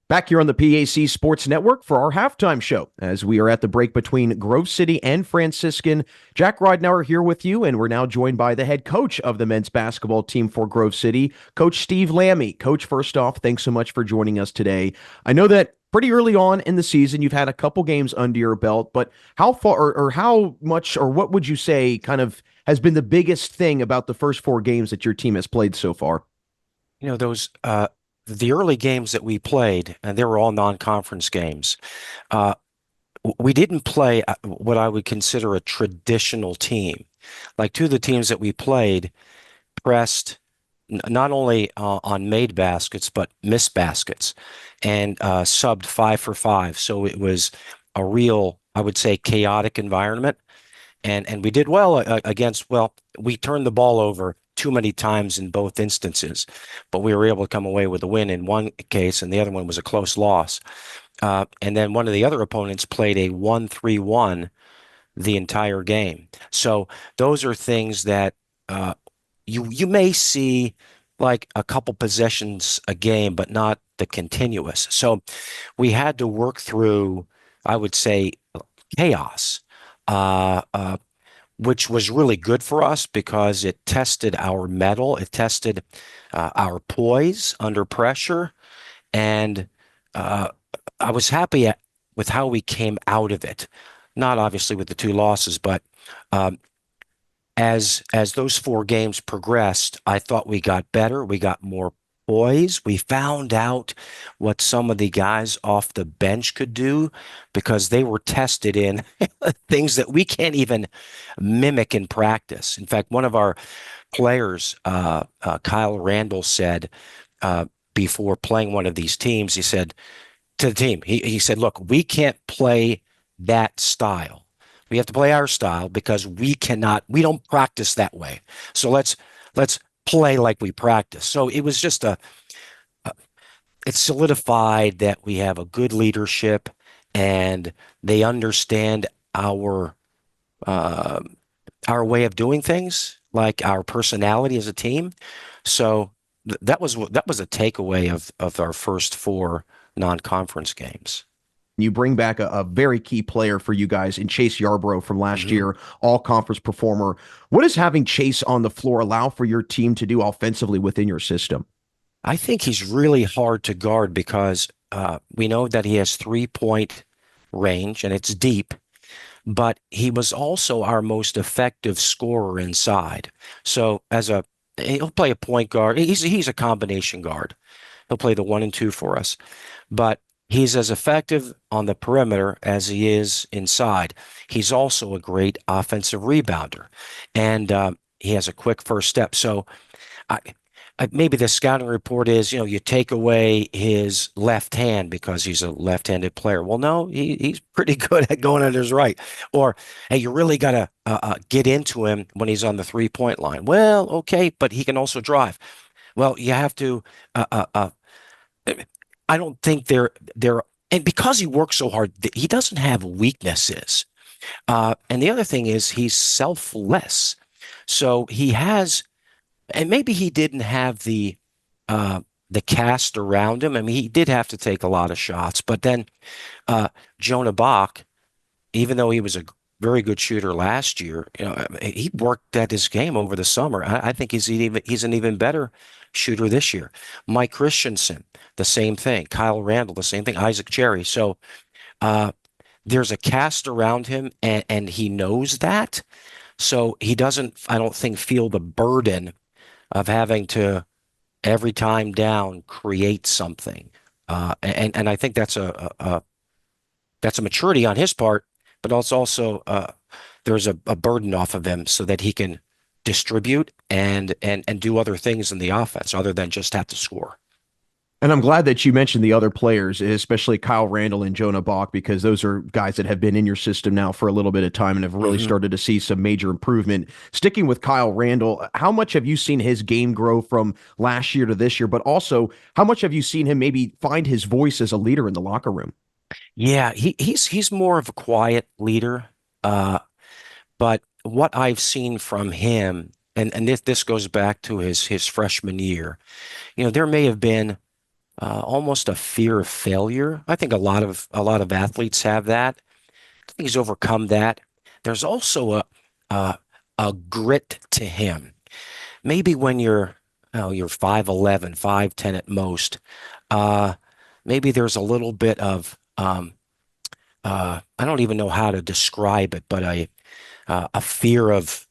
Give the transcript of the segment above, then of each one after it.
Back here on the PAC Sports Network for our halftime show, as we are at the break between Grove City and Franciscan. Jack Ridenauer here with you, and we're now joined by the head coach of the men's basketball team for Grove City, Coach Steve Lamie. Coach, first off, thanks so much for joining us today. I know that pretty early on in the season, you've had a couple games under your belt, but how far or how much or what would you say kind of has been the biggest thing about the first four games that your team has played so far? Those the early games that we played, and they were all non-conference games. Uh, we didn't play what I would consider a traditional team. Like two of the teams that we played pressed not only on made baskets but missed baskets, and subbed 5 for 5. So it was a real, I would say, chaotic environment. And we did well against, well, we turned the ball over too many times in both instances, but we were able to come away with a win in one case, and the other one was a close loss. And then one of the other opponents played a 1-3-1 the entire game. So those are things that you may see like a couple possessions a game, but not the continuous. So we had to work through, I would say, chaos. Uh, uh, which was really good for us because it tested our mettle, it tested our poise under pressure, and uh, I was happy with how we came out of it. Not obviously with the two losses, but um, as those four games progressed, I thought we got better. We got more poise. We found out what some of the guys off the bench could do because they were tested in things that we can't even mimic in practice. In fact, one of our players, Kyle Randall, said before playing one of these teams, he said to the team, he said, "Look, we can't play that style. We have to play our style because we don't practice that way. So let's play like we practice." So it was just it solidified that we have a good leadership and they understand our uh, our way of doing things, like our personality as a team. So that was a takeaway of our first four non-conference games. You bring back a very key player for you guys in Chase Yarbrough from last Mhm. year, all conference performer. What does having Chase on the floor allow for your team to do offensively within your system? I think he's really hard to guard because we know that he has 3-point range and it's deep, but he was also our most effective scorer inside. So he'll play a point guard. He's a combination guard. He'll play the 1 and 2 for us, but he's as effective on the perimeter as he is inside. He's also a great offensive rebounder, and he has a quick first step. So I, maybe the scouting report is, you take away his left hand because he's a left-handed player. Well, no, he's pretty good at going at his right. Or, hey, you really got to get into him when he's on the three-point line. Well, okay, but he can also drive. Well, you have to. I don't think they're, and because he works so hard, he doesn't have weaknesses. And the other thing is he's selfless. So he has, and maybe he didn't have uh, the cast around him. I mean, he did have to take a lot of shots, but then uh, Jonah Bach, even though he was a very good shooter last year, he worked at his game over the summer. I think he's an even better shooter this year. Mike Christensen, the same thing. Kyle Randall, the same thing. Isaac Cherry. So uh, there's a cast around him, and he knows that. So he doesn't, I don't think, feel the burden of having to every time down create something. And I think that's a maturity on his part, but also there's a burden off of him so that he can distribute and do other things in the offense other than just have to score. And I'm glad that you mentioned the other players, especially Kyle Randall and Jonah Bach, because those are guys that have been in your system now for a little bit of time and have really Hmm. started to see some major improvement. Sticking with Kyle Randall, how much have you seen his game grow from last year to this year? But also, how much have you seen him maybe find his voice as a leader in the locker room? Yeah, he's more of a quiet leader. Uh, but what I've seen from him, and this goes back to his freshman year, there may have been almost a fear of failure. I think a lot of athletes have that. I think he's overcome that. There's also a a grit to him. Maybe when you're 5'11", 5'10" at most, uh, maybe there's a little bit of I don't even know how to describe it, but a fear of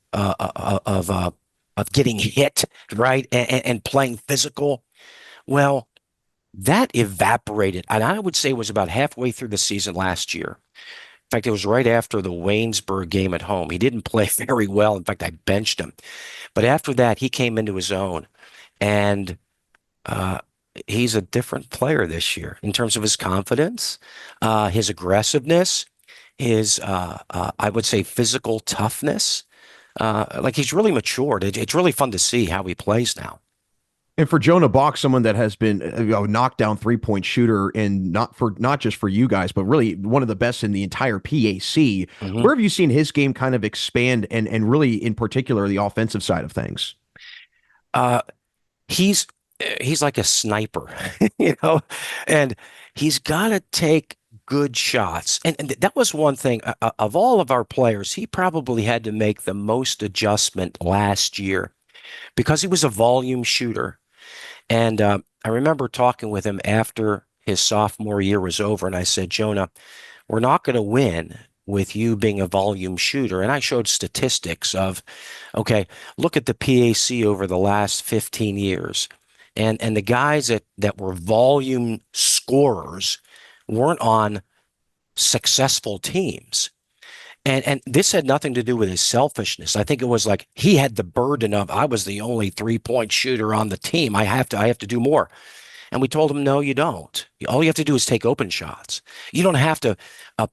getting hit, right, and playing physical. Well, that evaporated, and I would say it was about halfway through the season last year. In fact, it was right after the Waynesburg game at home. He didn't play very well. In fact, I benched him. But after that, he came into his own, and uh, he's a different player this year in terms of his confidence, his aggressiveness, his I would say physical toughness. Like he's really matured. It's really fun to see how he plays now. And for Jonah Bach, someone that has been a knockdown 3-point shooter, and not just for you guys, but really one of the best in the entire PAC. Mhm. Where have you seen his game kind of expand, and really in particular the offensive side of things? Uh, he's he's like a sniper, you know, and he's got to take good shots. And that was one thing of all of our players, he probably had to make the most adjustment last year because he was a volume shooter. And I remember talking with him after his sophomore year was over, and I said, Jonah, we're not going to win with you being a volume shooter. And I showed statistics of, okay, look at the PAC over the last 15 years. And the guys that were volume scorers weren't on successful teams. And this had nothing to do with his selfishness. I think it was like he had the burden of I was the only 3-point shooter on the team. I have to do more. And we told him, no, you don't. All you have to do is take open shots. You don't have to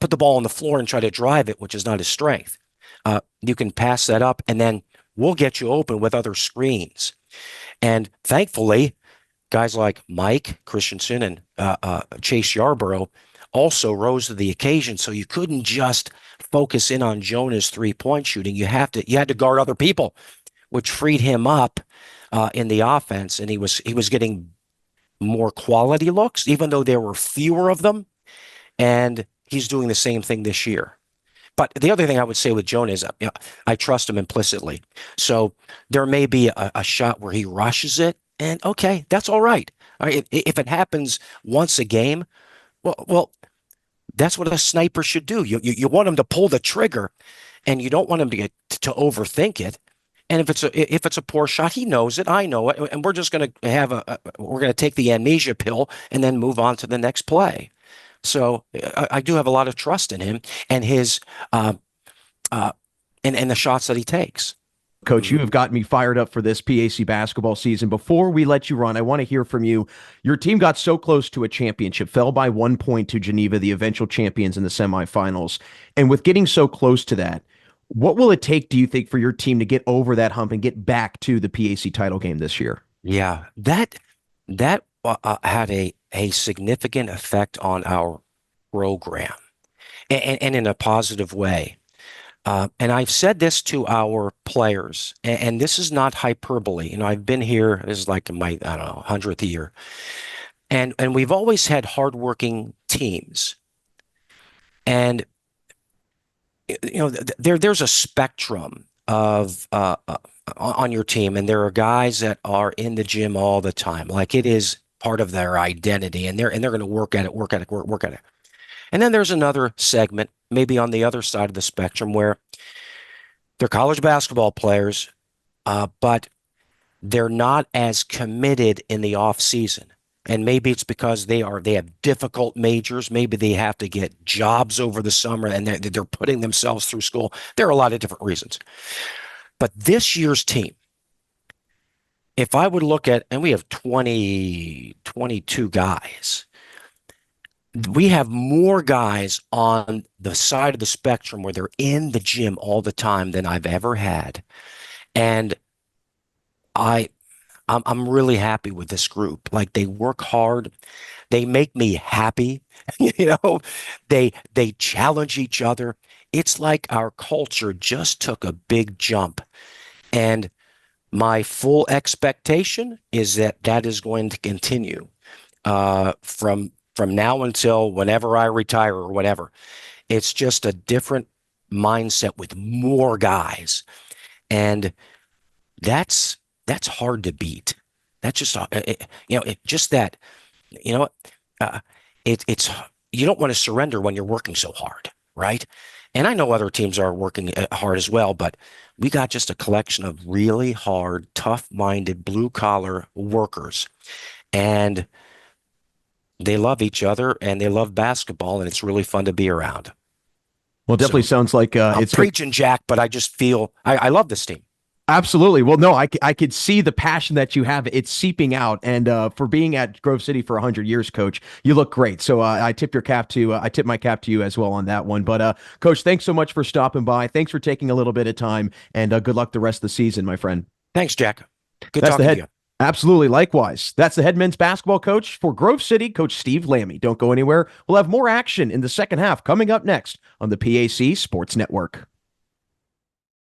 put the ball on the floor and try to drive it, which is not his strength. You can pass that up, and then we'll get you open with other screens. And thankfully, guys like Mike Christensen and Chase Yarborough also rose to the occasion. So you couldn't just focus in on Jonah's 3-point shooting. You had to guard other people, which freed him up in the offense, and he was getting more quality looks, even though there were fewer of them. And he's doing the same thing this year. But the other thing I would say with Jonah is, I trust him implicitly. So there may be a shot where he rushes it, and okay, that's all right. All right, if it happens once a game, well, that's what a sniper should do. You want him to pull the trigger, and you don't want him to overthink it. And if it's a poor shot, he knows it. I know it, and we're just going to we're going to take the amnesia pill and then move on to the next play. So I do have a lot of trust in him and his uh, uh, and the shots that he takes. Coach, you Mhm. have gotten me fired up for this PAC basketball season. Before we let you run, I want to hear from you. Your team got so close to a championship, fell by 1 point to Geneva, the eventual champions in the semifinals. And with getting so close to that, what will it take, do you think, for your team to get over that hump and get back to the PAC title game this year? Yeah, that had a significant effect on our program, and in a positive way. And I've said this to our players, and this is not hyperbole. I've been here. This is like my, I don't know, 100th year, and we've always had hardworking teams. And there's a spectrum of on your team, and there are guys that are in the gym all the time, like it is part of their identity, and they're going to work at it, work at it. And then there's another segment, maybe on the other side of the spectrum, where they're college basketball players, but they're not as committed in the off season. And maybe it's because they have difficult majors. Maybe they have to get jobs over the summer and they're putting themselves through school. There are a lot of different reasons. But this year's team, if I would look at, and we have 20, 22 guys, we have more guys on the side of the spectrum where they're in the gym all the time than I've ever had. And I I'm really happy with this group. Like they work hard. They make me happy. You know, they challenge each other. It's like our culture just took a big jump. And my full expectation is that that is going to continue. from now until whenever I retire or whatever. It's just a different mindset with more guys, and that's hard to beat. That's just just that you know what it's you don't want to surrender when you're working so hard, right? And I know other teams are working hard as well, but we got just a collection of really hard, tough-minded, blue-collar workers, and they love each other and they love basketball, and it's really fun to be around. Well, definitely So sounds like I'm it's good. preaching, Jack, but I just feel I love this team. Absolutely. Well, no, I could see the passion that you have. It's seeping out. And for being at Grove City for 100 years, Coach, you look great. So I tip my cap to you as well on that one. But Coach, thanks so much for stopping by. Thanks for taking a little bit of time, and good luck the rest of the season, my friend. Thanks, Jack. Good That's the talking to head. you. Absolutely. Likewise. That's the head men's basketball coach for Grove City, Coach Steve Lamie. Don't go anywhere. We'll have more action in the second half coming up next on the PAC Sports Network.